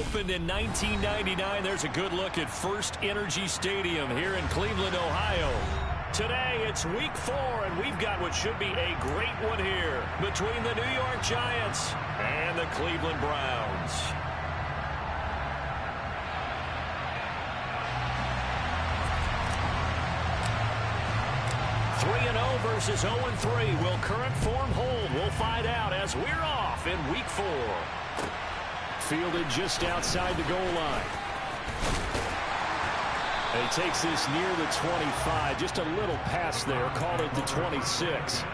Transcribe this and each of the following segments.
opened in 1999. There's a good look at First Energy Stadium here in Cleveland, Ohio. Today, it's week 4, and we've got what should be a great one here between the New York Giants and the Cleveland Browns. 3-0 versus 0-3. Will current form hold? We'll find out as we're off in week 4. Fielded just outside the goal line. And he takes this near the 25. Just a little pass there. Called it the 26.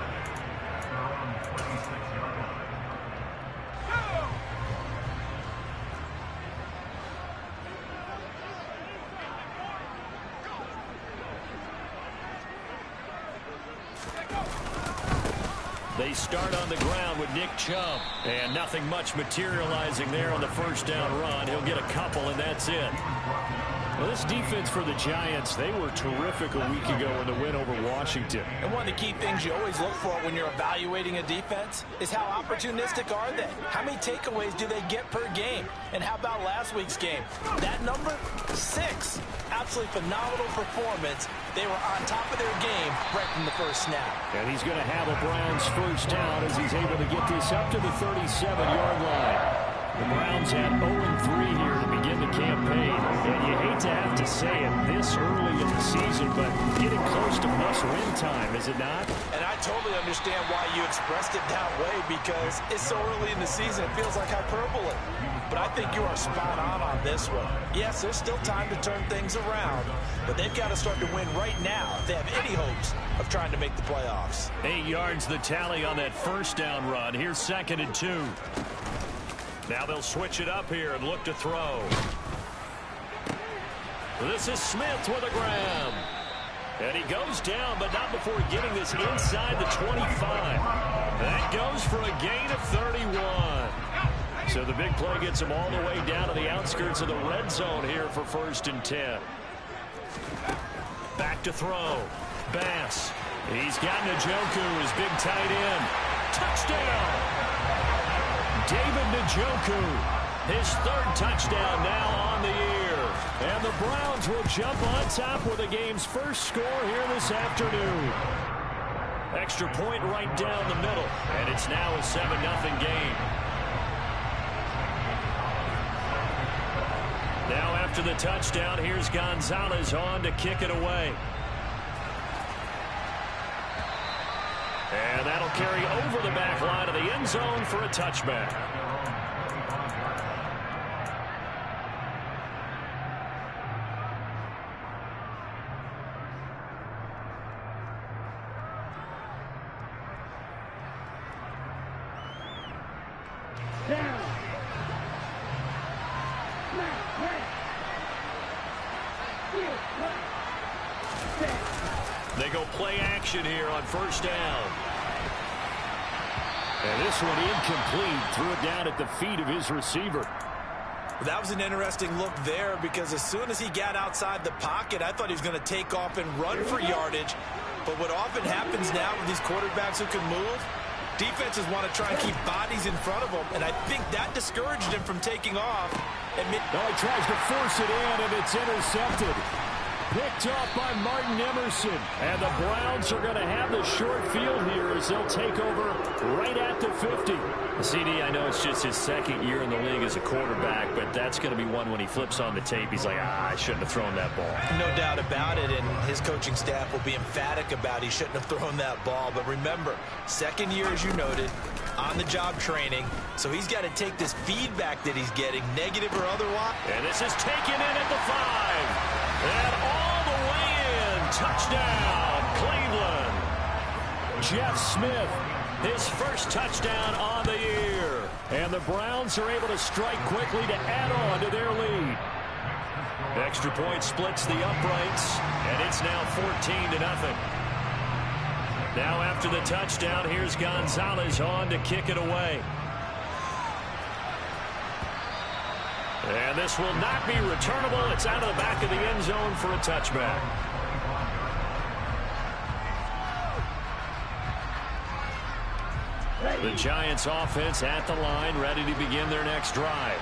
They start on the ground with Nick Chubb. And nothing much materializing there on the first down run. He'll get a couple, and that's it. Well, this defense for the Giants, they were terrific a week ago in the win over Washington. And one of the key things you always look for when you're evaluating a defense is how opportunistic are they? How many takeaways do they get per game? And how about last week's game? That number, 6. Absolutely phenomenal performance. They were on top of their game right from the first snap. And he's going to have a Browns first down as he's able to get this up to the 37-yard line. The Browns had 0-3 here to begin the campaign. And you hate to have to say it this early in the season, but getting close to must-win time, is it not? And I totally understand why you expressed it that way, because it's so early in the season, it feels like hyperbole. But I think you are spot on this one. Yes, there's still time to turn things around, but they've got to start to win right now if they have any hopes of trying to make the playoffs. 8 yards the tally on that first down run. Here's 2nd and 2. Now they'll switch it up here and look to throw. This is Smith with a grab. And he goes down, but not before getting this inside the 25. That goes for a gain of 31. So the big play gets him all the way down to the outskirts of the red zone here for 1st and 10. Back to throw. Bass. He's got Njoku, his big tight end. Touchdown! David Njoku, his 3rd touchdown now on the year. And the Browns will jump on top with the game's first score here this afternoon. Extra point right down the middle, and it's now a 7-0 game. Now after the touchdown, here's Gonzalez on to kick it away. And that'll carry over the back line of the end zone for a touchback. They go play action here on first down. And this one incomplete. Threw it down at the feet of his receiver. That was an interesting look there, because as soon as he got outside the pocket, I thought he was going to take off and run for yardage. But what often happens now with these quarterbacks who can move, defenses want to try and keep bodies in front of them, and I think that discouraged him from taking off. He tries to force it in, and it's intercepted. Picked off by Martin Emerson. And the Browns are going to have the short field here as they'll take over right at the 50. CD, I know it's just his 2nd year in the league as a quarterback, but that's going to be one when he flips on the tape. He's like, I shouldn't have thrown that ball. No doubt about it, and his coaching staff will be emphatic about he shouldn't have thrown that ball. But remember, 2nd year, as you noted, on-the-job training, so he's got to take this feedback that he's getting, negative or otherwise. And this is taken in at the 5. And all the way in. Touchdown, Cleveland. Jeff Smith, his first touchdown on the year. And the Browns are able to strike quickly to add on to their lead. Extra point splits the uprights, and it's now 14-0. Now after the touchdown, here's Gonzalez on to kick it away. And this will not be returnable. It's out of the back of the end zone for a touchback. The Giants offense at the line, ready to begin their next drive.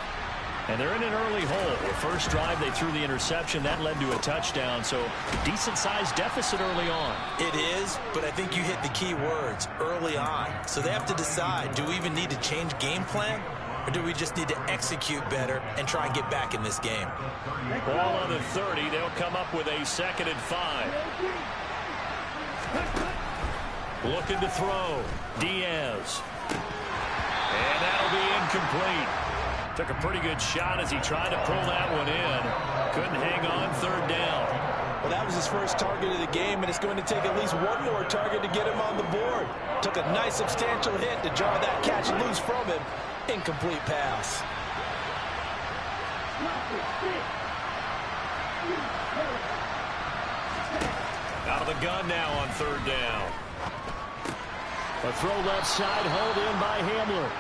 And they're in an early hole. The first drive, they threw the interception. That led to a touchdown, so decent-sized deficit early on. It is, but I think you hit the key words, early on. So they have to decide, do we even need to change game plan, or do we just need to execute better and try and get back in this game? Ball on the 30. They'll come up with a 2nd and 5. Looking to throw. Diaz. And that'll be incomplete. Took a pretty good shot as he tried to pull that one in. Couldn't hang on 3rd down. Well, that was his first target of the game, and it's going to take at least one more target to get him on the board. Took a nice substantial hit to jar that catch loose from him. Incomplete pass. Out of the gun now on 3rd down. A throw left side, hauled in by Hamler.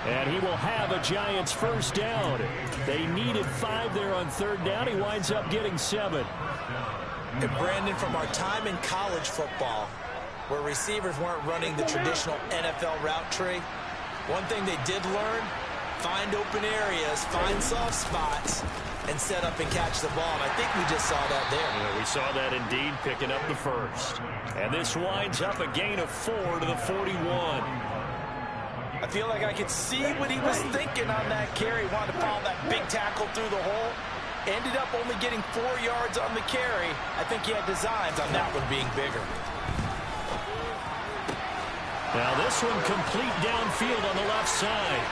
And he will have a Giants 1st down. They needed 5 there on 3rd down. He winds up getting 7. And Brandon, from our time in college football, where receivers weren't running the traditional NFL route tree, one thing they did learn, find open areas, find soft spots, and set up and catch the ball. And I think we just saw that there. Yeah, we saw that indeed, picking up the 1st. And this winds up a gain of 4 to the 41. I feel like I could see what he was thinking on that carry. Wanted to follow that big tackle through the hole. Ended up only getting 4 yards on the carry. I think he had designs on that one being bigger. Now this one complete downfield on the left side.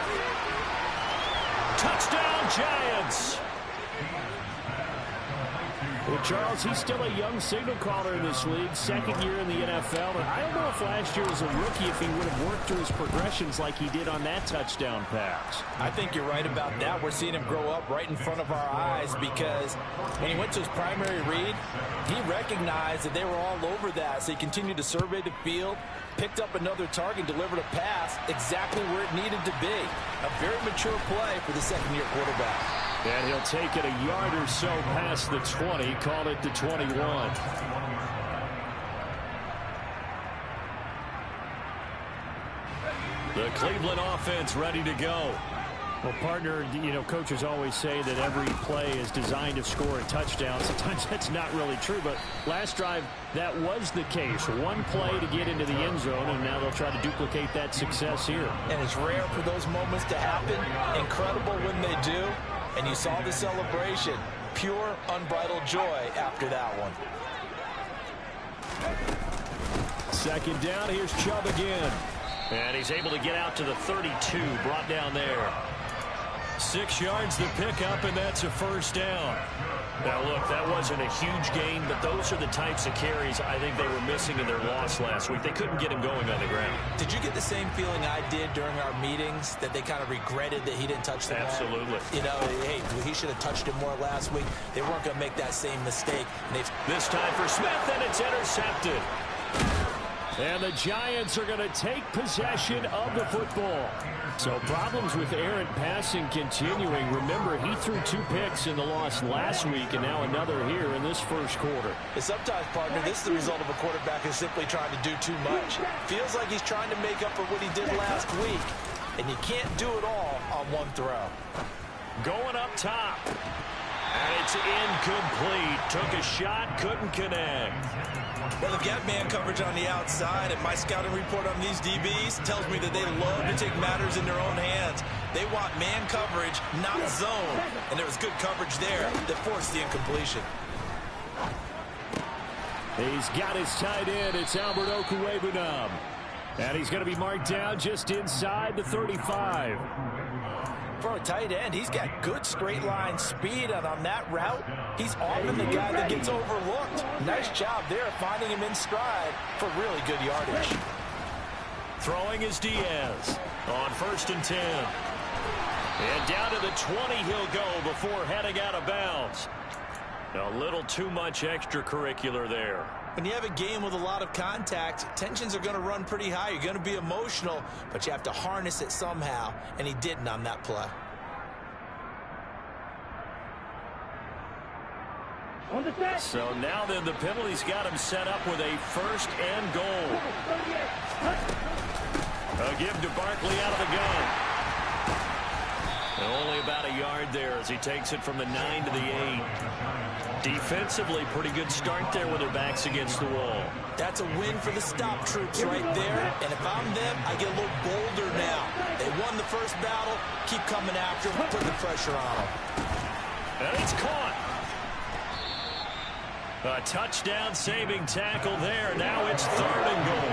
Touchdown, Giants! Well, Charles, he's still a young signal caller in this league, 2nd year in the NFL. And I don't know if last year as a rookie, if he would have worked through his progressions like he did on that touchdown pass. I think you're right about that. We're seeing him grow up right in front of our eyes, because when he went to his primary read, he recognized that they were all over that. So he continued to survey the field, picked up another target, delivered a pass exactly where it needed to be. A very mature play for the 2nd-year quarterback. And he'll take it a yard or so past the 20, call it the 21. The Cleveland offense ready to go. Well, partner, you know, coaches always say that every play is designed to score a touchdown. Sometimes that's not really true, but last drive, that was the case. One play to get into the end zone, and now they'll try to duplicate that success here. And it's rare for those moments to happen. Incredible when they do. And you saw the celebration. Pure, unbridled joy after that one. 2nd down, here's Chubb again. And he's able to get out to the 32, brought down there. 6 yards the pickup, and that's a 1st down. Now, look, that wasn't a huge gain, but those are the types of carries I think they were missing in their loss last week. They couldn't get him going on the ground. Did you get the same feeling I did during our meetings, that they kind of regretted that he didn't touch the ball? Absolutely. You know, hey, he should have touched it more last week. They weren't going to make that same mistake. And this time for Smith, and it's intercepted. And the Giants are going to take possession of the football. So problems with errant passing continuing. Remember, he threw 2 picks in the loss last week, and now another here in this 1st quarter. And sometimes, partner, this is the result of a quarterback who's simply trying to do too much. Feels like he's trying to make up for what he did last week, and you can't do it all on one throw. Going up top. And it's incomplete. Took a shot, couldn't connect. Well, they've got man coverage on the outside, and my scouting report on these DBs tells me that they love to take matters in their own hands. They want man coverage, not zone. And there was good coverage there that forced the incompletion. He's got his tight end. It's Albert Okwuegbunam. And he's going to be marked down just inside the 35. For a tight end, he's got good straight line speed, and on that route, he's often the guy that gets overlooked. Nice job there finding him in stride for really good yardage. Throwing is Diaz on 1st and 10. And down to the 20 he'll go before heading out of bounds. A little too much extracurricular there. When you have a game with a lot of contact, tensions are going to run pretty high. You're going to be emotional, but you have to harness it somehow, and he didn't on that play. So now then the penalty's got him set up with a 1st and goal. A give to Barkley out of the gun. Only about a yard there as he takes it from the 9 to the 8. Defensively, pretty good start there with their backs against the wall. That's a win for the stop troops right there. And if I'm them, I get a little bolder now. They won the first battle. Keep coming after them, put the pressure on them. And it's caught. A touchdown saving tackle there. Now it's 3rd and goal.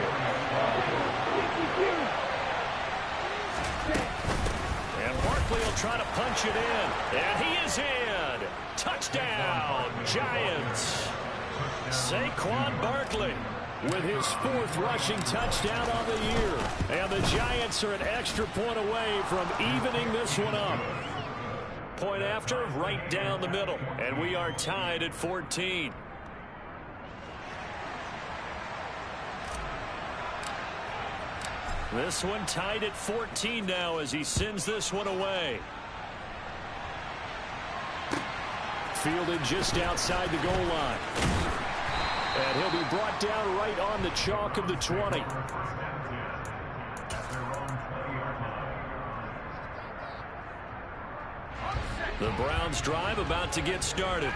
And Barkley will try to punch it in. And he is in. Touchdown, Giants. Saquon Barkley with his 4th rushing touchdown on the year. And the Giants are an extra point away from evening this one up. Point after, right down the middle. And we are tied at 14. This one tied at 14 now as he sends this one away. Fielded just outside the goal line. And he'll be brought down right on the chalk of the 20. The Browns drive about to get started.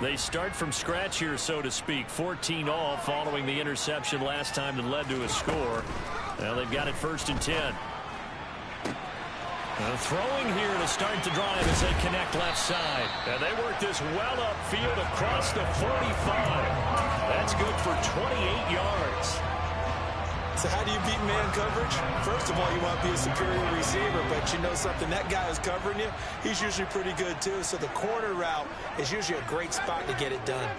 They start from scratch here, so to speak. 14 all following the interception last time that led to a score. Now they've got it 1st and 10. Throwing here to start the drive as they connect left side. And they work this well upfield across the 45. That's good for 28 yards. So how do you beat man coverage? First of all, you want to be a superior receiver, but you know something, that guy who's covering you, he's usually pretty good too. So the corner route is usually a great spot to get it done.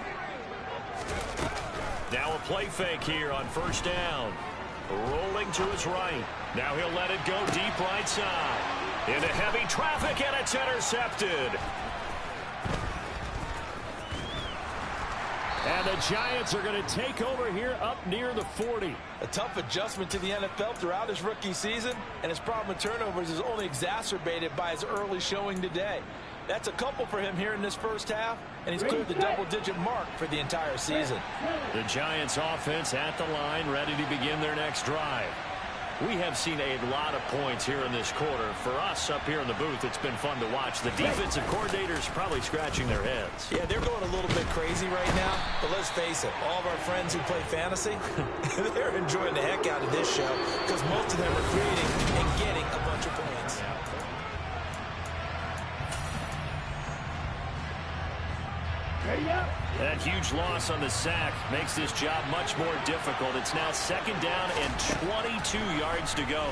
Now a play fake here on 1st down. Rolling to his right. Now he'll let it go deep right side. Into heavy traffic, and it's intercepted. And the Giants are going to take over here up near the 40. A tough adjustment to the NFL throughout his rookie season, and his problem with turnovers is only exacerbated by his early showing today. That's a couple for him here in this first half, and he's cleared the double-digit mark for the entire season. The Giants offense at the line, ready to begin their next drive. We have seen a lot of points here in this quarter. For us up here in the booth, it's been fun to watch. The defensive coordinators probably scratching their heads. Yeah, they're going a little bit crazy right now, but let's face it, all of our friends who play fantasy, they're enjoying the heck out of this show because most of them are creating and getting a bunch of points. That huge loss on the sack makes this job much more difficult. It's now 2nd down and 22 yards to go.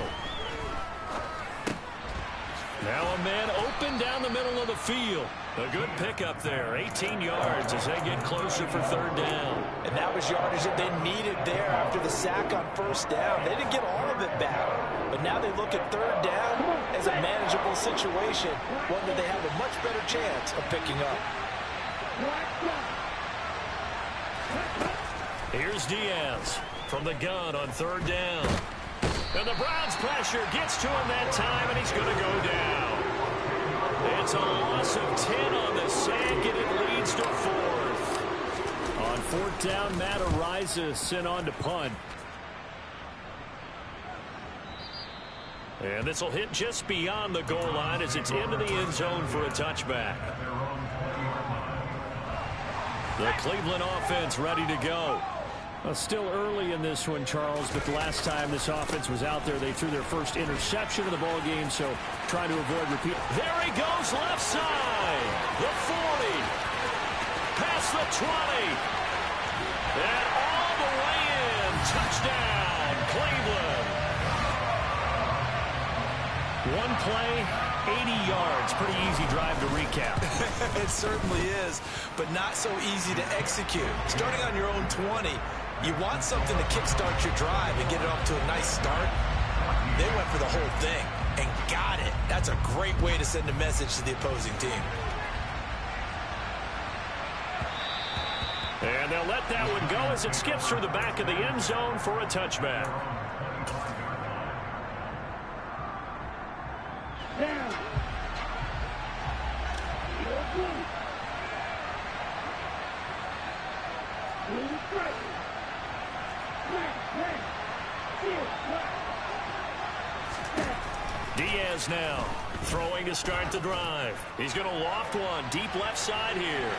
Now a man open down the middle of the field. A good pickup there, 18 yards as they get closer for 3rd down. And that was yardage that they needed there after the sack on 1st down. They didn't get all of it back, but now they look at 3rd down as a manageable situation, one that they have a much better chance of picking up. Here's Diaz from the gun on 3rd down. And the Browns pressure gets to him that time, and he's going to go down. It's a loss of 10 on the sack, and it leads to 4th. On 4th down, Matt Ariza sent on to punt. And this will hit just beyond the goal line as it's into the end zone for a touchback. The Cleveland offense ready to go. Well, still early in this one, Charles, but the last time this offense was out there, they threw their first interception of the ball game, so trying to avoid repeat. There he goes, left side. The 40. Past the 20. And all the way in. Touchdown, Cleveland. One play, 80 yards. Pretty easy drive to recap. It certainly is, but not so easy to execute. Starting on your own 20, you want something to kickstart your drive and get it off to a nice start. They went for the whole thing and got it. That's a great way to send a message to the opposing team. And they'll let that one go as it skips through the back of the end zone for a touchback. Diaz now throwing to start the drive. He's going to loft one deep left side here.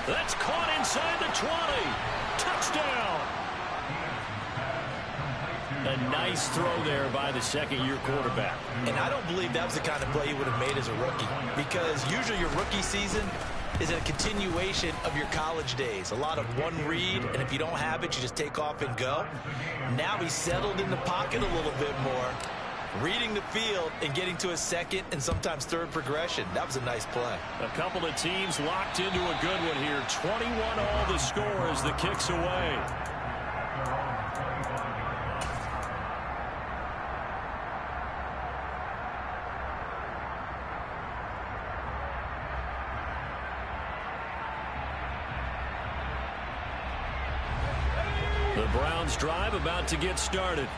That's caught inside the 20. Touchdown. A nice throw there by the second-year quarterback. And I don't believe that was the kind of play he would have made as a rookie, because usually your rookie season is a continuation of your college days. A lot of one read, and if you don't have it, you just take off and go. Now he's settled in the pocket a little bit more, reading the field and getting to a second and sometimes third progression. That was a nice play. A couple of teams locked into a good one here. 21 all the score as the kick's away. The Browns drive about to get started.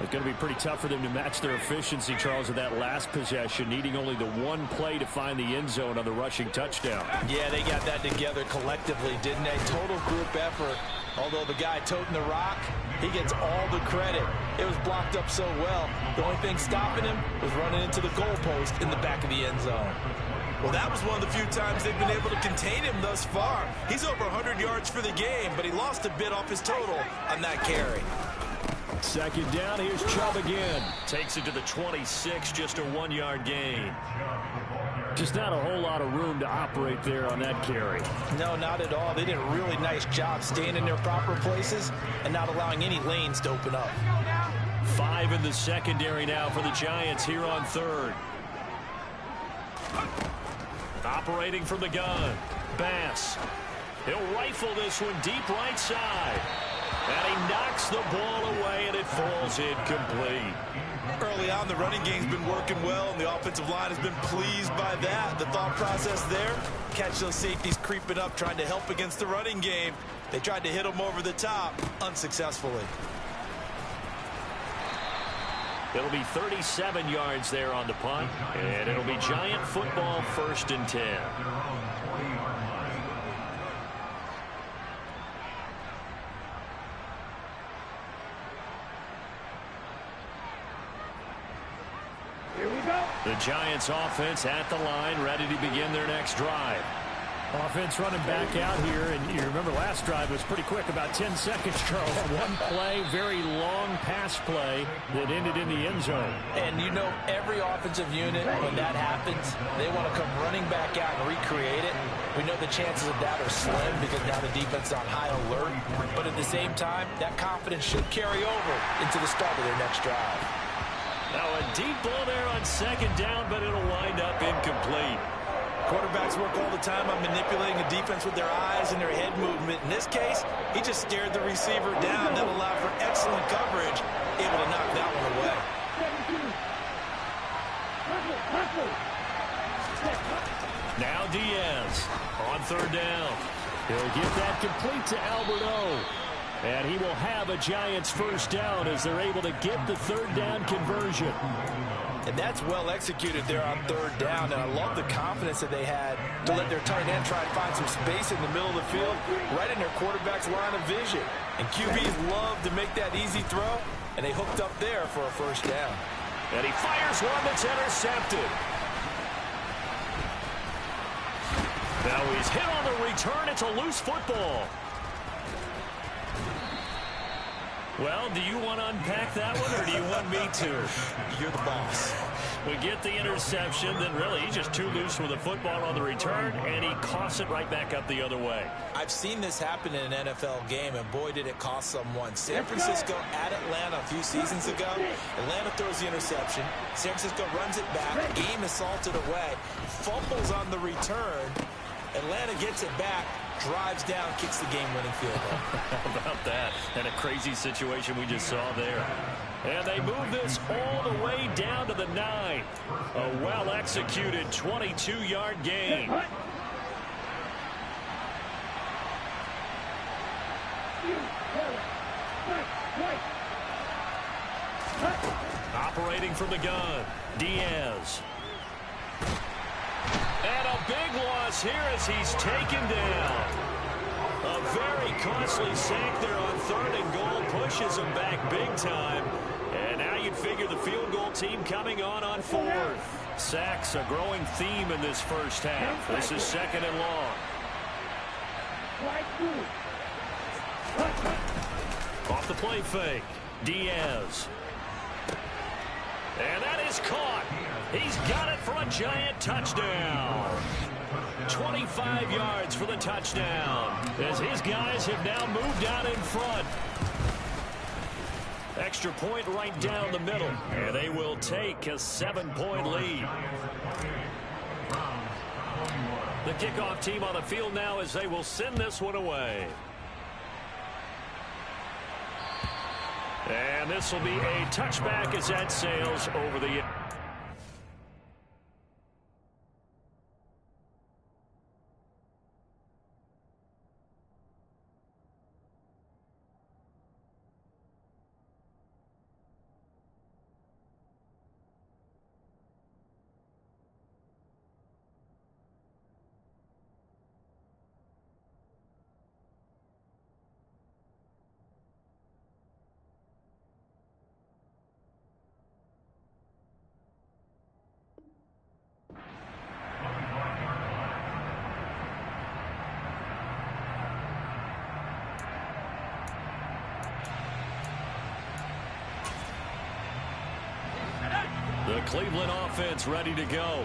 It's going to be pretty tough for them to match their efficiency, Charles, in that last possession, needing only the one play to find the end zone on the rushing touchdown. Yeah, they got that together collectively, didn't they? Total group effort. Although the guy toting the rock, he gets all the credit. It was blocked up so well. The only thing stopping him was running into the goalpost in the back of the end zone. Well, that was one of the few times they've been able to contain him thus far. He's over 100 yards for the game, but he lost a bit off his total on that carry. Second down, here's Chubb again. Takes it to the 26, just a 1-yard gain. Just not a whole lot of room to operate there on that carry. No, not at all. They did a really nice job staying in their proper places and not allowing any lanes to open up. 5 in the secondary now for the Giants here on third. Operating from the gun. Bass. He'll rifle this one deep right side. And he knocks the ball away, and it falls incomplete. Early on, the running game's been working well, and the offensive line has been pleased by that. The thought process there, catch those safeties creeping up, trying to help against the running game. They tried to hit them over the top, unsuccessfully. It'll be 37 yards there on the punt, and it'll be Giant football, 1st and 10. The Giants offense at the line, ready to begin their next drive. Offense running back out here, and you remember last drive was pretty quick, about 10 seconds, Charles. One play, very long pass play that ended in the end zone. And you know, every offensive unit, when that happens, they want to come running back out and recreate it. We know the chances of that are slim because now the defense is on high alert. But at the same time, that confidence should carry over into the start of their next drive. Now a deep ball there on second down, but it'll wind up incomplete. Quarterbacks work all the time on manipulating a defense with their eyes and their head movement. In this case, he just stared the receiver down. That allowed for excellent coverage, able to knock that one away. Now Diaz on third down. He'll get that complete to Alberto. And he will have a Giants first down as they're able to get the third down conversion. And that's well executed there on third down. And I love the confidence that they had to let their tight end try to find some space in the middle of the field, right in their quarterback's line of vision. And QBs love to make that easy throw, and they hooked up there for a first down. And he fires one that's intercepted. Now he's hit on the return. It's a loose football. Well, do you want to unpack that one, or do you want me to? You're the boss. We get the interception, then really he's just too loose with the football on the return, and he coughs it right back up the other way. I've seen this happen in an NFL game, and boy, did it cost someone. San Francisco at Atlanta a few seasons ago. Atlanta throws the interception. San Francisco runs it back. Game is salted away. Fumbles on the return. Atlanta gets it back, drives down, kicks the game-winning field goal. How about that? And a crazy situation we just saw there. And they move this all the way down to the 9. A well-executed 22-yard gain. Operating from the gun, Diaz. And a big loss here as he's taken down. A very costly sack there on 3rd and goal, pushes him back big time. And now you'd figure the field goal team coming on fourth. Sacks, a growing theme in this first half. This is 2nd and long. Off the play fake. Diaz. And that is caught. He's got it for a giant touchdown. 25 yards for the touchdown, as his guys have now moved out in front. Extra point right down the middle, and they will take a 7-point lead. The kickoff team on the field now as they will send this one away. And this will be a touchback as that sails over the... The Cleveland offense ready to go.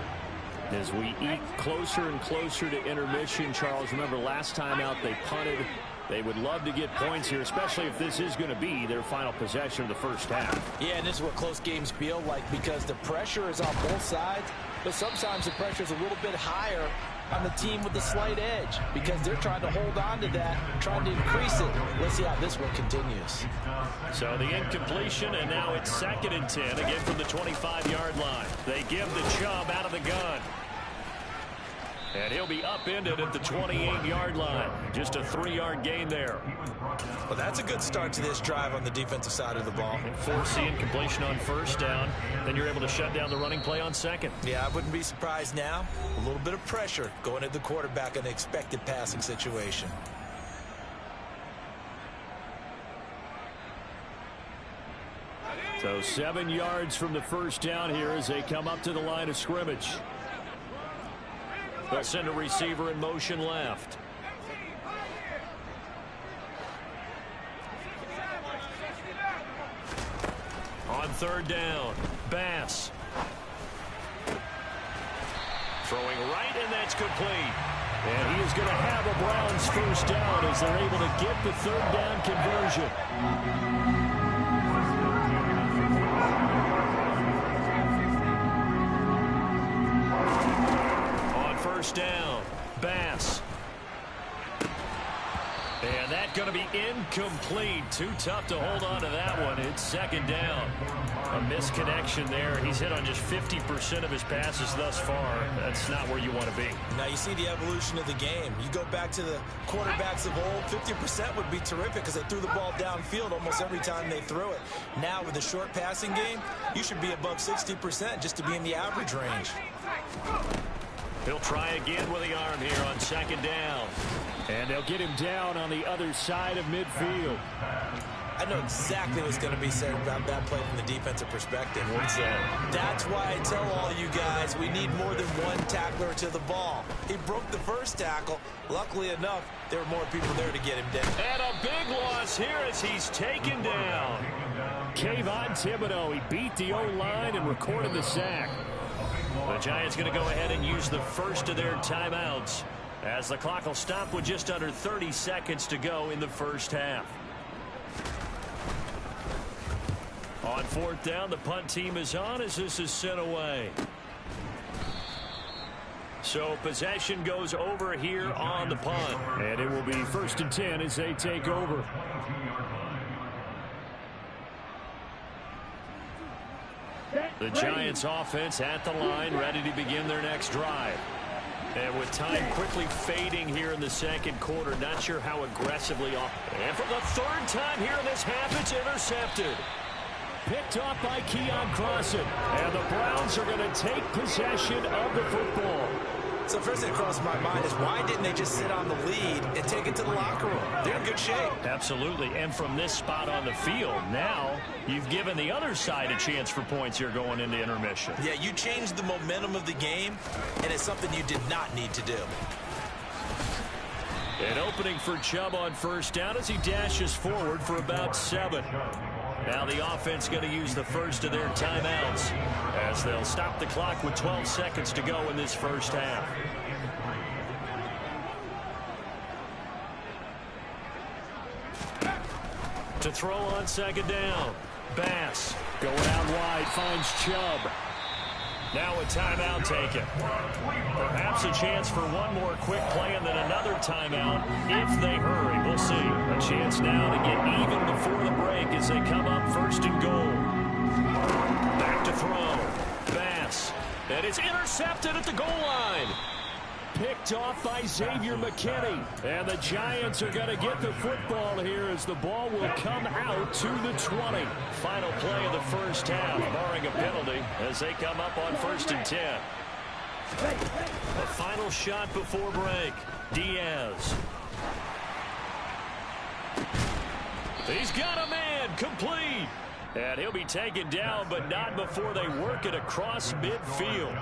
As we eke closer and closer to intermission, Charles, remember last time out they punted. They would love to get points here, especially if this is going to be their final possession of the first half. Yeah, and this is what close games feel like because the pressure is on both sides, but sometimes the pressure is a little bit higher on the team with the slight edge because they're trying to hold on to that, trying to increase it. Let's see how this one continues. So the incompletion, and now it's 2nd and 10, again from the 25-yard line. They give the Chubb out of the gun. And he'll be upended at the 28-yard line. Just a 3-yard gain there. Well, that's a good start to this drive on the defensive side of the ball. Force the incompletion on first down. Then you're able to shut down the running play on second. Yeah, I wouldn't be surprised now. A little bit of pressure going at the quarterback in an expected passing situation. So 7 yards from the first down here as they come up to the line of scrimmage. They'll send a receiver in motion left. On 3rd down, Bass. Throwing right, and that's complete. And he is going to have a Browns first down as they're able to get the 3rd down conversion. First down, Bass. And that's going to be incomplete. Too tough to hold on to that one. It's 2nd down. A misconnection there. He's hit on just 50% of his passes thus far. That's not where you want to be. Now you see the evolution of the game. You go back to the quarterbacks of old, 50% would be terrific because they threw the ball downfield almost every time they threw it. Now with the short passing game, you should be above 60% just to be in the average range. He'll try again with the arm here on 2nd down. And they'll get him down on the other side of midfield. I know exactly what's going to be said about that play from the defensive perspective. What's that? That's why I tell all you guys we need more than one tackler to the ball. He broke the first tackle. Luckily enough, there were more people there to get him down. And a big loss here as he's taken down. Kayvon Thibodeau, he beat the O-line and recorded the sack. The Giants going to go ahead and use the first of their timeouts as the clock will stop with just under 30 seconds to go in the first half. On 4th down, the punt team is on as this is sent away. So possession goes over here on the punt. And it will be 1st and 10 as they take over. The Giants offense at the line, ready to begin their next drive. And with time quickly fading here in the 2nd quarter, not sure how aggressively off. And for the 3rd time here in this half, it's intercepted. Picked off by Keon Crossan. And the Browns are going to take possession of the football. So first thing that crosses my mind is why didn't they just sit on the lead and take it to the locker room? They're in good shape. Absolutely. And from this spot on the field, now you've given the other side a chance for points here going into intermission. Yeah, you changed the momentum of the game, and it's something you did not need to do. An opening for Chubb on first down as he dashes forward for about 7. Now the offense going to use the first of their timeouts as they'll stop the clock with 12 seconds to go in this first half. To throw on second down. Bass going out wide, finds Chubb. Now a timeout taken. Perhaps a chance for one more quick play and then another timeout if they hurry. We'll see. A chance now to get even before the break as they come up first and goal. Back to throw. Bass. And it's intercepted at the goal line. Picked off by Xavier McKinney. And the Giants are going to get the football here as the ball will come out to the 20. Final play of the first half, barring a penalty, as they come up on 1st and 10. A final shot before break. Diaz. He's got a man, complete. And he'll be taken down, but not before they work it across midfield.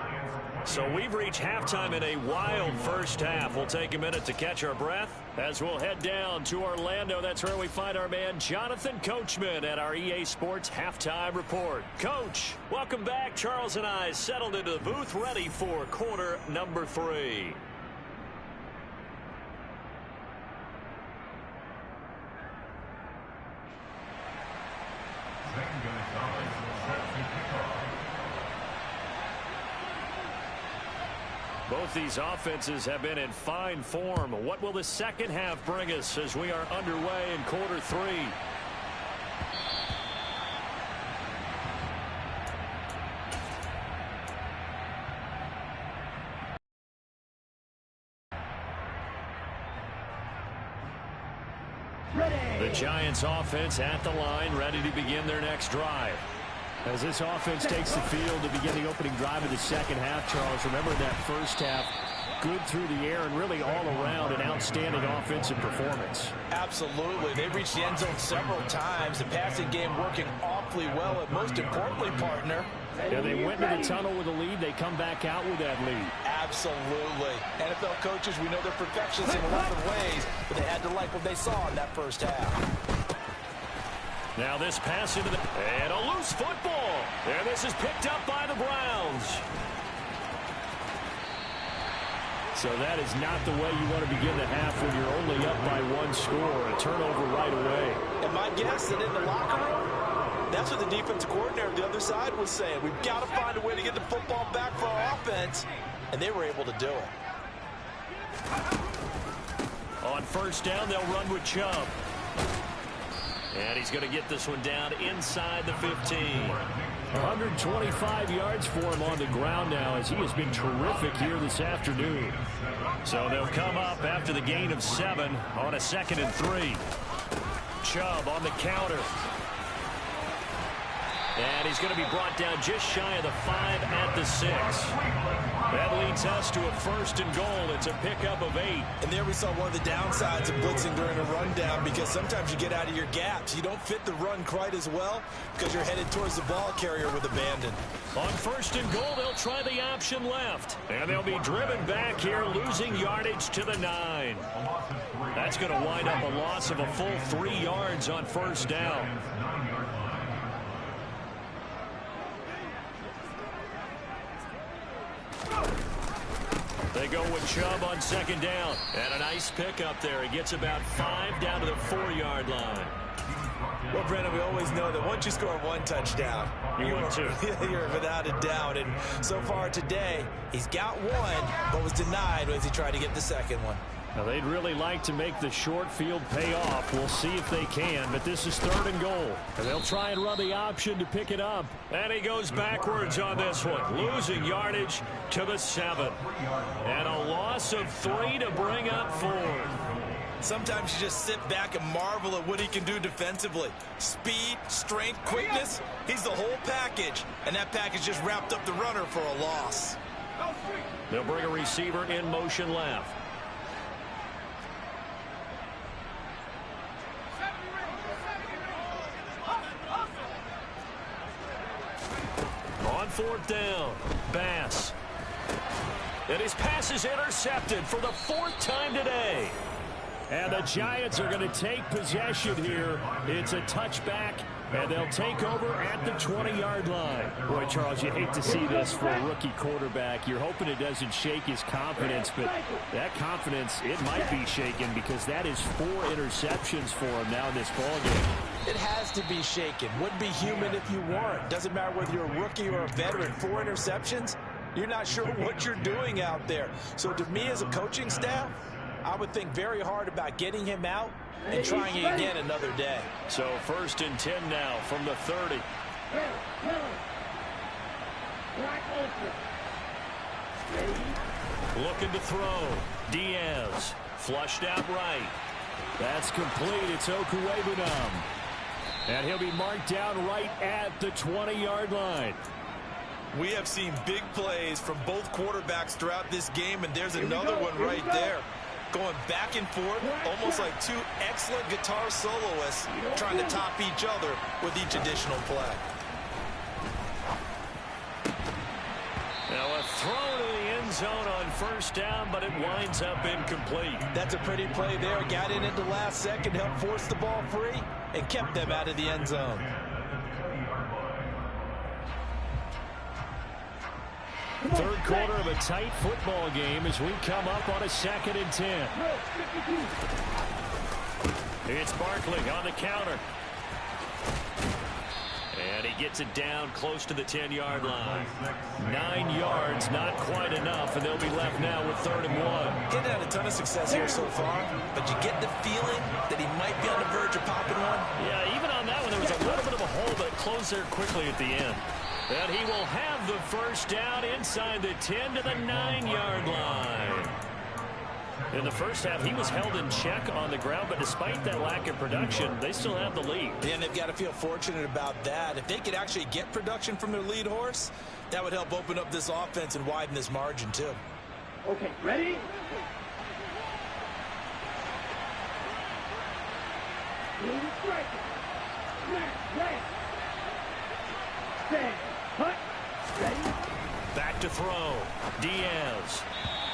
So we've reached halftime in a wild first half. We'll take a minute to catch our breath as we'll head down to Orlando. That's where we find our man Jonathan Coachman at our EA Sports Halftime Report. Coach, welcome back. Charles and I settled into the booth ready for quarter number 3. Both these offenses have been in fine form. What will the second half bring us as we are underway in quarter 3? The Giants offense at the line, ready to begin their next drive. As this offense takes the field to begin the opening drive of the second half, Charles, remember that first half, good through the air and really all around an outstanding offensive performance. Absolutely. They reached the end zone several times. The passing game working awfully well, and most importantly, partner. Yeah, they went to the tunnel with a lead. They come back out with that lead. Absolutely. NFL coaches, we know they're perfectionists in a lot of ways, but they had to like what they saw in that first half. Now this pass into the... And a loose football. And this is picked up by the Browns. So that is not the way you want to begin the half when you're only up by 1 score. A turnover right away. And my guess that in the locker room, that's what the defensive coordinator of the other side was saying. We've got to find a way to get the football back for our offense. And they were able to do it. On first down, they'll run with Chubb. And he's going to get this one down inside the 15. 125 yards for him on the ground now as he has been terrific here this afternoon. So they'll come up after the gain of 7 on a 2nd and 3. Chubb on the counter. And he's going to be brought down just shy of the 5 at the 6. That leads us to a 1st and goal. It's a pickup of 8. And there we saw one of the downsides of blitzing during a rundown, because sometimes you get out of your gaps. You don't fit the run quite as well because you're headed towards the ball carrier with abandon. On 1st and goal, they'll try the option left. And they'll be driven back here, losing yardage to the 9. That's going to wind up a loss of a full 3 yards on 1st down. They go with Chubb on 2nd down. And a nice pickup there. He gets about 5 down to the 4-yard line. Well, Brandon, we always know that once you score 1 touchdown, you win 2. You're without a doubt. And so far today, he's got 1, but was denied as he tried to get the 2nd one. Now, they'd really like to make the short field pay off. We'll see if they can, but this is 3rd and goal. And they'll try and run the option to pick it up. And he goes backwards on this one, losing yardage to the 7. And a loss of 3 to bring up 4th. Sometimes you just sit back and marvel at what he can do defensively. Speed, strength, quickness, he's the whole package. And that package just wrapped up the runner for a loss. They'll bring a receiver in motion left. On fourth down, Bass. And his pass is intercepted for the fourth time today. And the Giants are going to take possession here. It's a touchback, and they'll take over at the 20-yard line. Boy, Charles, you hate to see this for a rookie quarterback. You're hoping it doesn't shake his confidence, but that confidence, it might be shaken because that is 4 interceptions for him now in this ballgame. It has to be shaken. Wouldn't be human if you weren't. Doesn't matter whether you're a rookie or a veteran. 4 interceptions, you're not sure what you're doing out there. So to me as a coaching staff, I would think very hard about getting him out and trying it again another day. So 1st and 10 now from the 30. Looking to throw. Diaz flushed out right. That's complete. It's Okuwebunam. And he'll be marked down right at the 20-yard line. We have seen big plays from both quarterbacks throughout this game, and there's another one right there. Going back and forth, almost like 2 excellent guitar soloists trying to top each other with each additional play. Now a throw to the end zone on 1st down, but it winds up incomplete. That's a pretty play there. Got in at the last second, helped force the ball free, and kept them out of the end zone. Third quarter of a tight football game as we come up on a 2nd and 10. It's Barkley on the counter. And he gets it down close to the 10-yard line. 9 yards, not quite enough, and they'll be left now with 3rd and 1. He's had a ton of success here so far, but you get the feeling that he might be on the verge of popping one. Yeah, even on that one, there was a little bit of a hole, but it closed there quickly at the end. And he will have the 1st down inside the 10 to the 9-yard line. In the first half, he was held in check on the ground, but despite that lack of production, they still have the lead. And they've got to feel fortunate about that. If they could actually get production from their lead horse, that would help open up this offense and widen this margin, too. Okay, ready? Back to throw. Diaz.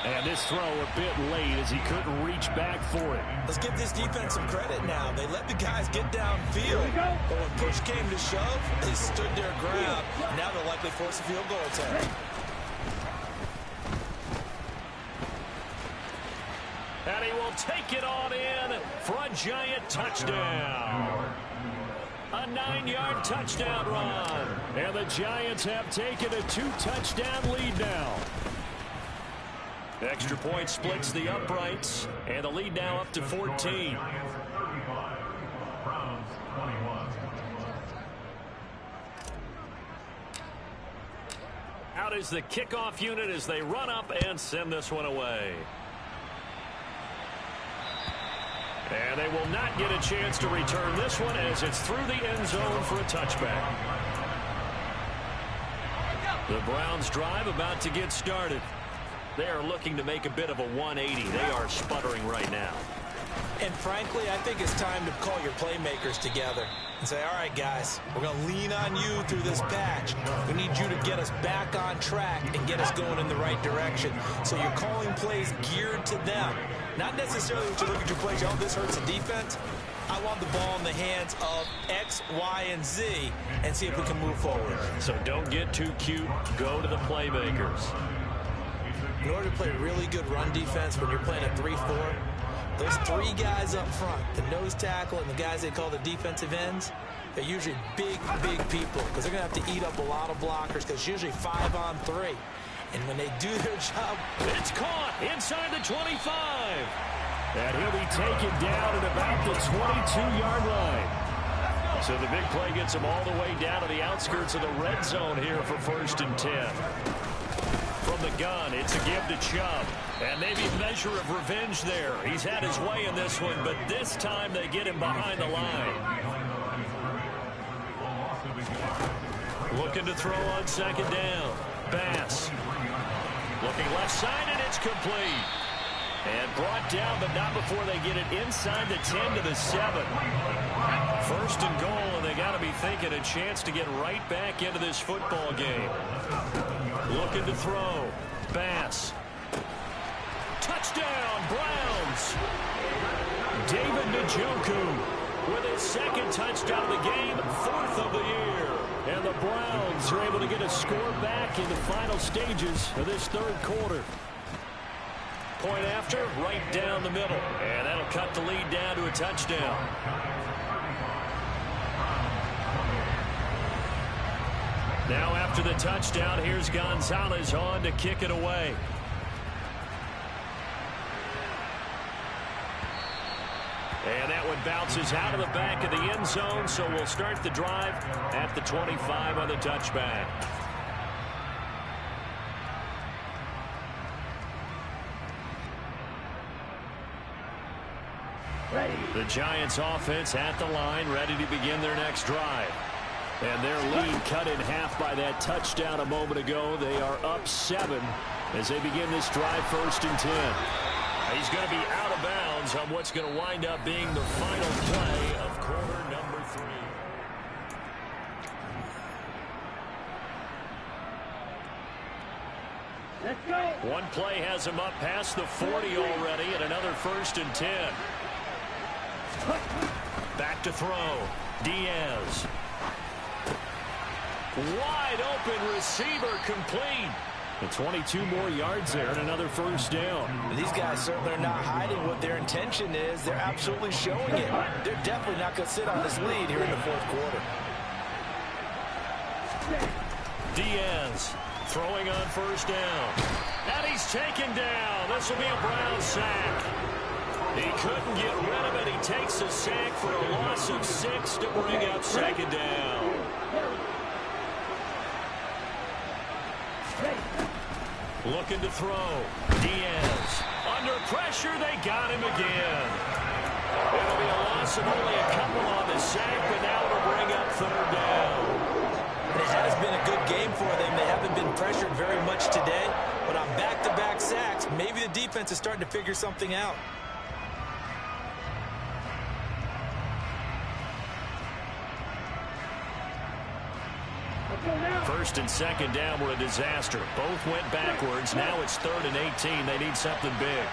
And this throw a bit late as he couldn't reach back for it. Let's give this defense some credit now. They let the guys get downfield. But when push came to shove, they stood their ground. Now they'll likely force a field goal attempt. And he will take it on in for a giant touchdown. A 9-yard touchdown run. And the Giants have taken a 2-touchdown lead now. Extra point splits the uprights, and the lead now up to 14. Out is the kickoff unit as they run up and send this one away. And they will not get a chance to return this one as it's through the end zone for a touchback. The Browns drive about to get started. They are looking to make a bit of a 180. They are sputtering right now. And frankly, I think it's time to call your playmakers together and say, all right, guys, we're going to lean on you through this patch. We need you to get us back on track and get us going in the right direction. So you're calling plays geared to them. Not necessarily what you look at your plays, oh, this hurts the defense. I want the ball in the hands of X, Y, and Z and see if we can move forward. So don't get too cute. Go to the playmakers. In order to play really good run defense when you're playing a 3-4, those 3 guys up front, the nose tackle and the guys they call the defensive ends, they're usually big, big people because they're going to have to eat up a lot of blockers because it's usually 5-on-3. And when they do their job, it's caught inside the 25. And he'll be taken down at about the 22-yard line. So the big play gets him all the way down to the outskirts of the red zone here for 1st and 10. From the gun, it's a give to Chubb. And maybe a measure of revenge there. He's had his way in this one, but this time they get him behind the line. Looking to throw on 2nd down. Bass. Looking left side, and it's complete. And brought down, but not before they get it inside the 10 to the 7. First and goal, and they got to be thinking a chance to get right back into this football game. Looking to throw. Bass. Touchdown, Browns. David Njoku with his second touchdown of the game, 4th of the year. And the Browns are able to get a score back in the final stages of this third quarter. Point after, right down the middle. And that'll cut the lead down to a touchdown. Now after the touchdown, here's Gonzalez on to kick it away. And that one bounces out of the back of the end zone, so we'll start the drive at the 25 on the touchback. Ready. The Giants offense at the line, ready to begin their next drive. And their lead cut in half by that touchdown a moment ago. They are up 7 as they begin this drive, 1st and 10. He's going to be out of bounds on what's going to wind up being the final play of quarter number 3. Let's go. One play has him up past the 40 already, and another 1st and 10. Back to throw. Diaz. Wide open receiver, complete. And 22 more yards there and another 1st down. These guys certainly are not hiding what their intention is. They're absolutely showing it. They're definitely not going to sit on this lead here in the 4th quarter. Diaz throwing on 1st down. And he's taken down. This will be a Brown sack. He couldn't get rid of it. He takes a sack for a loss of 6 to bring up 2nd down. Looking to throw. Diaz. Under pressure, they got him again. It'll be a loss of only a couple on the sack, but now it'll bring up 3rd down. It has been a good game for them. They haven't been pressured very much today, but on back-to-back sacks, maybe the defense is starting to figure something out. First and 2nd down were a disaster. Both went backwards. Now it's 3rd and 18. They need something big.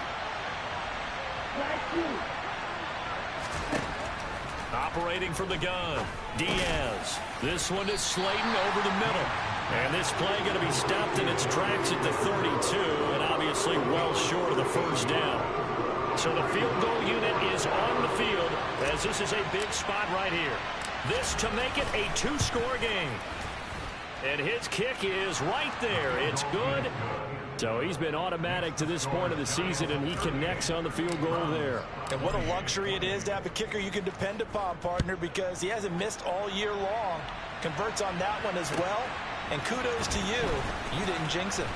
Operating from the gun. Diaz. This one is Slayton over the middle. And this play going to be stopped in its tracks at the 32, and obviously well short of the 1st down. So the field goal unit is on the field as this is a big spot right here. This to make it a 2-score game. And his kick is right there. It's good. So he's been automatic to this point of the season, and he connects on the field goal there. And what a luxury it is to have a kicker you can depend upon, partner, because he hasn't missed all year long. Converts on that one as well. And kudos to you. You didn't jinx him.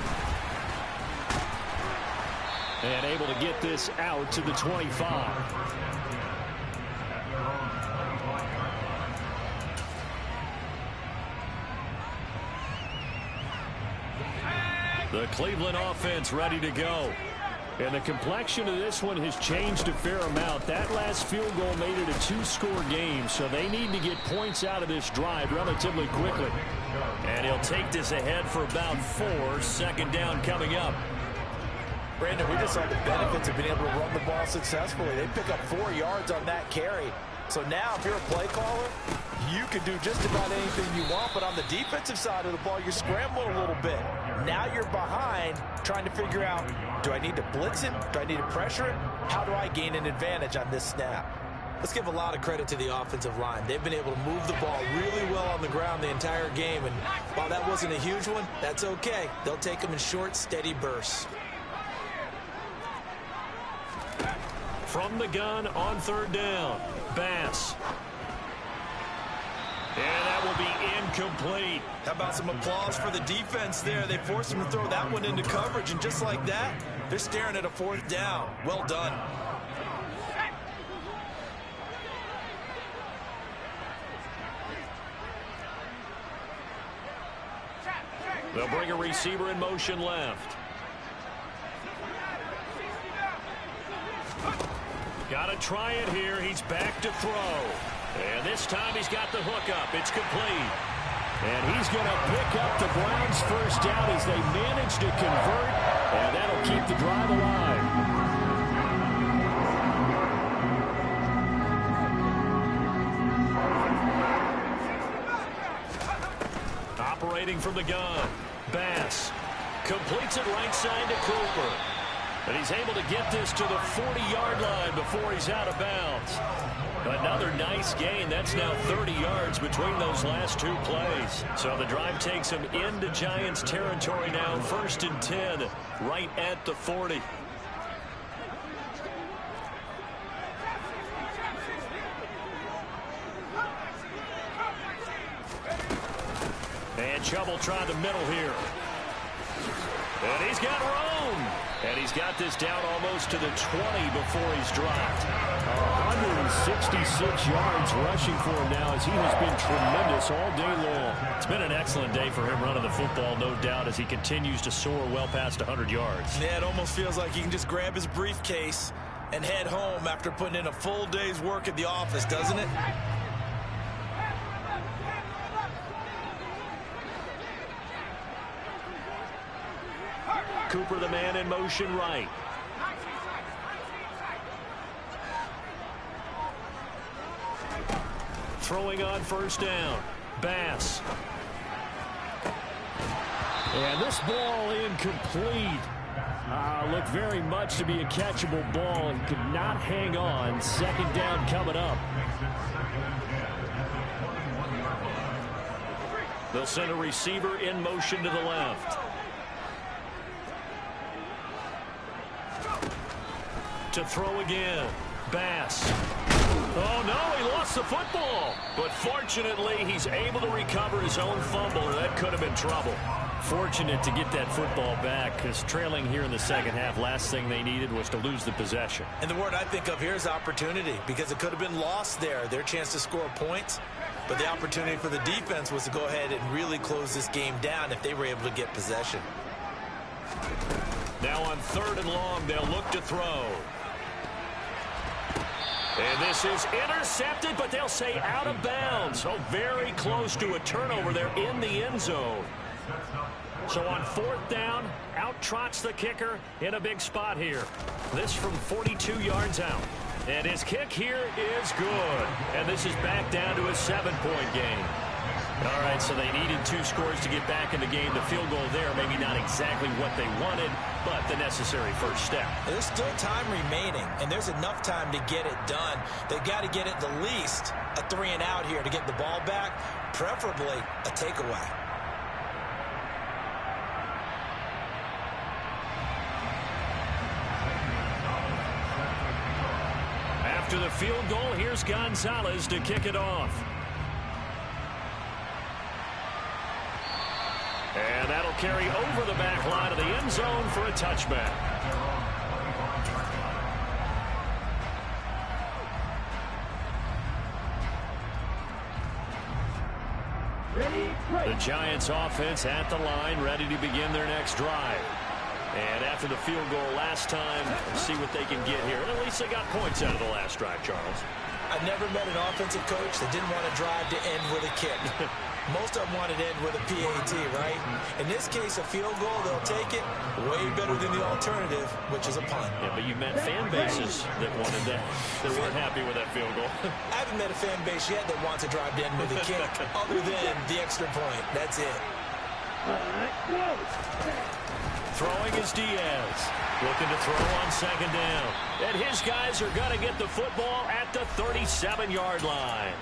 And able to get this out to the 25. The Cleveland offense ready to go. And the complexion of this one has changed a fair amount. That last field goal made it a 2-score game, so they need to get points out of this drive relatively quickly. And he'll take this ahead for about 4. 2nd down coming up. Brandon, we just saw the benefits of being able to run the ball successfully. They pick up 4 yards on that carry. So now if you're a play caller, you can do just about anything you want, but on the defensive side of the ball, you're scrambling a little bit. Now you're behind, trying to figure out, do I need to blitz him? Do I need to pressure him? How do I gain an advantage on this snap? Let's give a lot of credit to the offensive line. They've been able to move the ball really well on the ground the entire game, and while that wasn't a huge one, that's okay. They'll take them in short, steady bursts. From the gun on 3rd down, Bass. And that will be incomplete. How about some applause for the defense there? They forced him to throw that one into coverage, and just like that, they're staring at a 4th down. Well done. They'll bring a receiver in motion left. to try it here. He's back to throw. And this time he's got the hook up. It's complete. And he's going to pick up the Browns' first down as they manage to convert. And that'll keep the drive alive. Operating from the gun. Bass completes it right side to Cooper. And he's able to get this to the 40-yard line before he's out of bounds. Another nice gain. That's now 30 yards between those last two plays. So the drive takes him into Giants territory now. 1st and 10, right at the 40. And Chubb will try the middle here. And he's got room. And he's got this down almost to the 20 before he's dropped. 166 yards rushing for him now as he has been tremendous all day long. It's been an excellent day for him running the football, no doubt, as he continues to soar well past 100 yards. Yeah, it almost feels like he can just grab his briefcase and head home after putting in a full day's work at the office, doesn't it? Cooper, the man in motion right. Throwing on 1st down. Bass. And this ball incomplete. Looked very much to be a catchable ball. He could not hang on. 2nd down coming up. They'll send a receiver in motion to the left. To throw again. Bass. Oh, no, he lost the football. But fortunately, he's able to recover his own fumble, or that could have been trouble. Fortunate to get that football back, because trailing here in the second half, last thing they needed was to lose the possession. And the word I think of here is opportunity, because it could have been lost there, their chance to score points. But the opportunity for the defense was to go ahead and really close this game down if they were able to get possession. Now on 3rd and long, they'll look to throw. And this is intercepted, but they'll say out of bounds. So very close to a turnover there in the end zone. So on 4th down, out trots the kicker in a big spot here. This from 42 yards out. And his kick here is good. And this is back down to a 7-point game. All right, so they needed 2 scores to get back in the game. The field goal there, maybe not exactly what they wanted, but the necessary first step. There's still time remaining, and there's enough time to get it done. They've got to get at the least a 3-and-out here to get the ball back, preferably a takeaway. After the field goal, here's Gonzalez to kick it off. And that'll carry over the back line of the end zone for a touchback. The Giants offense at the line, ready to begin their next drive. And after the field goal last time, see what they can get here. And at least they got points out of the last drive, Charles. I've never met an offensive coach that didn't want to drive to end with a kick. Most of them wanted to end with a PAT, right? In this case, a field goal, they'll take it. Way better than the alternative, which is a punt. Yeah, but you met fan bases that wanted that, that weren't happy with that field goal. I haven't met a fan base yet that wants to drive to end with a kick, other than the extra point. That's it. Throwing is Diaz. Looking to throw on 2nd down. And his guys are going to get the football at the 37-yard line.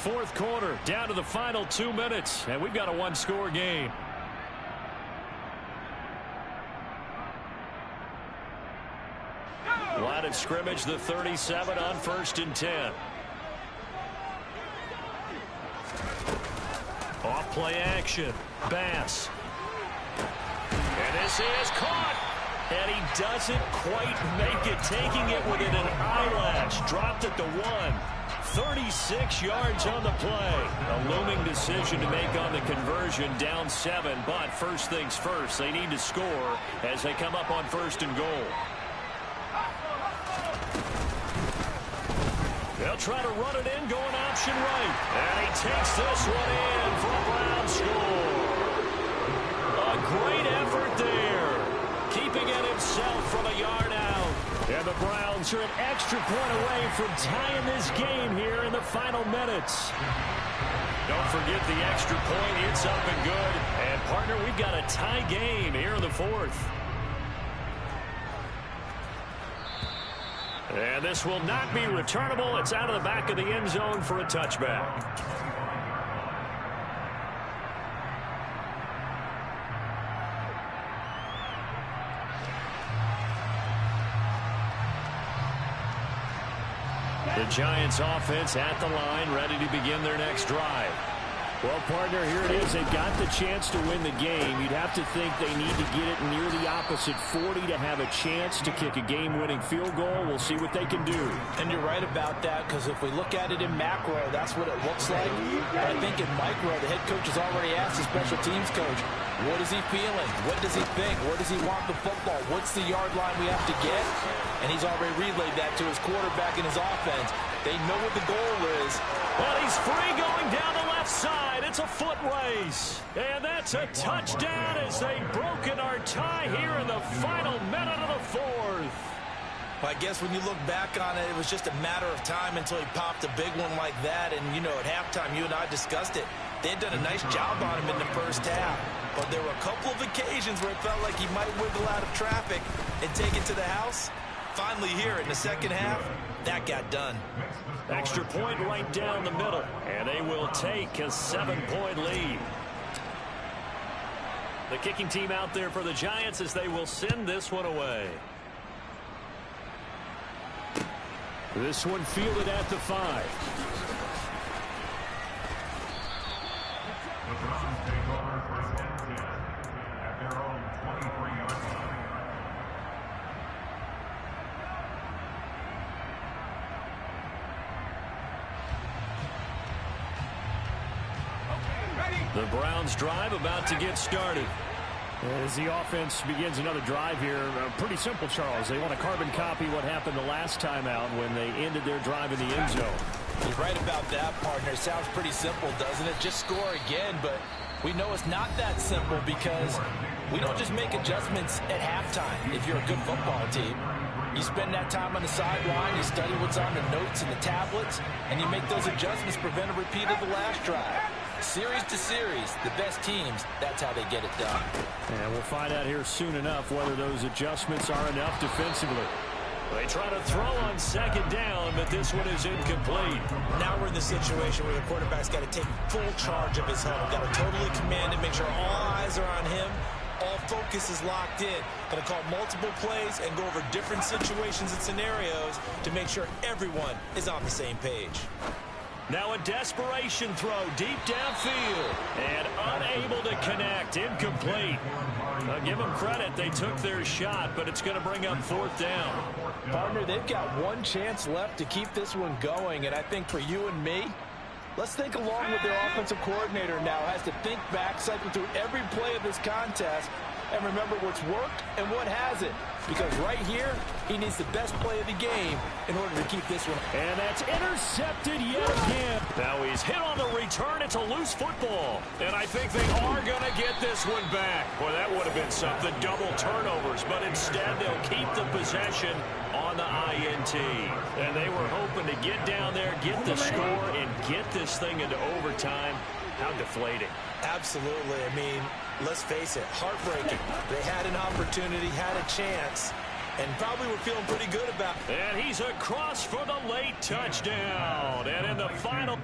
4th quarter, down to the final 2 minutes, and we've got a 1-score game. Line of scrimmage, the 37 on 1st and 10. Off play action. Bass. And this is caught. And he doesn't quite make it, taking it within an eyelash. Dropped at the 1. 36 yards on the play. A looming decision to make on the conversion, down 7. But first things first, they need to score as they come up on 1st and goal. They'll try to run it in, going option right. And he takes this one in for a Brown score. A great effort there, keeping it himself from a yard out. And the Browns are an extra point away from tying this game here in the final minutes. Don't forget the extra point. It's up and good. And, partner, we've got a tie game here in the fourth. And this will not be returnable. It's out of the back of the end zone for a touchback. The Giants offense at the line, ready to begin their next drive. Well, partner, here it is. They've got the chance to win the game. You'd have to think they need to get it near the opposite 40 to have a chance to kick a game-winning field goal. We'll see what they can do. And you're right about that, because if we look at it in macro, that's what it looks like. But I think in micro, the head coach has already asked the special teams coach, what is he feeling? What does he think? Where does he want the football? What's the yard line we have to get? And he's already relayed that to his quarterback and his offense. They know what the goal is. Well, he's free going down the left side. It's a foot race. And that's a touchdown as they broken our tie here in the final minute of the fourth. Well, I guess when you look back on it, it was just a matter of time until he popped a big one like that. And, you know, at halftime, you and I discussed it. They had done a nice job on him in the first half. But there were a couple of occasions where it felt like he might wiggle out of traffic and take it to the house. Finally here in the second half, that got done. Extra point right down the middle. And they will take a 7-point lead. The kicking team out there for the Giants as they will send this one away. This one fielded at the 5. The Browns drive about to get started. As the offense begins another drive here, pretty simple, Charles. They want to carbon copy what happened the last time out when they ended their drive in the end zone. You're right about that, partner. Sounds pretty simple, doesn't it? Just score again, but we know it's not that simple because we don't just make adjustments at halftime if you're a good football team. You spend that time on the sideline, you study what's on the notes and the tablets, and you make those adjustments, prevent a repeat of the last drive. Series to series, the best teams, that's how they get it done. And we'll find out here soon enough whether those adjustments are enough defensively. They try to throw on second down, but this one is incomplete. Now we're in the situation where the quarterback's got to take full charge of his huddle. Got to totally command it, make sure all eyes are on him. All focus is locked in. Going to call multiple plays and go over different situations and scenarios to make sure everyone is on the same page. Now a desperation throw deep downfield and unable to connect. Incomplete. I'll give them credit. They took their shot, but it's going to bring up fourth down. Partner, they've got one chance left to keep this one going, and I think for you and me, let's think along with their offensive coordinator now. Has to think back, cycle through every play of this contest, and remember what's worked and what hasn't. Because right here, he needs the best play of the game in order to keep this one. And that's intercepted yet again. Now he's hit on the return. It's a loose football. And I think they are going to get this one back. Boy, that would have been something. Double turnovers. But instead, they'll keep the possession on the INT. And they were hoping to get down there, get the score, and get this thing into overtime. How deflating. Absolutely. I mean, let's face it, heartbreaking. They had an opportunity, had a chance, and probably were feeling pretty good about it. And he's across for the late touchdown. And in the final...